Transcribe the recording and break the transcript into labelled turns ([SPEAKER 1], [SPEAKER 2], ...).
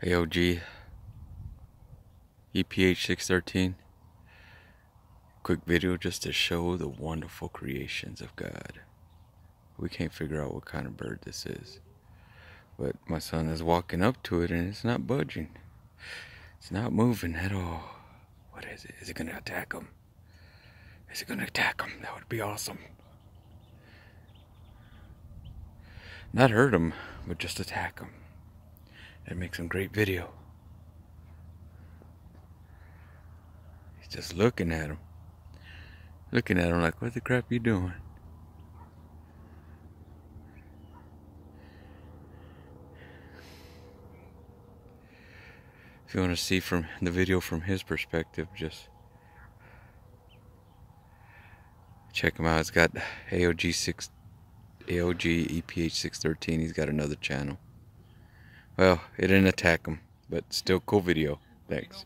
[SPEAKER 1] AOG EPH 613. Quick video just to show the wonderful creations of God. We can't figure out what kind of bird this is, but my son is walking up to it and it's not budging. It's not moving at all. What is it? Is it gonna attack him? Is it gonna attack him? That would be awesome. Not hurt him, but just attack him. That makes some great video. He's just looking at him. Looking at him like, what the crap you doing? If you want to see from the video from his perspective, just check him out. It's got AOG EPH 613. He's got another channel. Well, it didn't attack him, but still cool video. Thanks.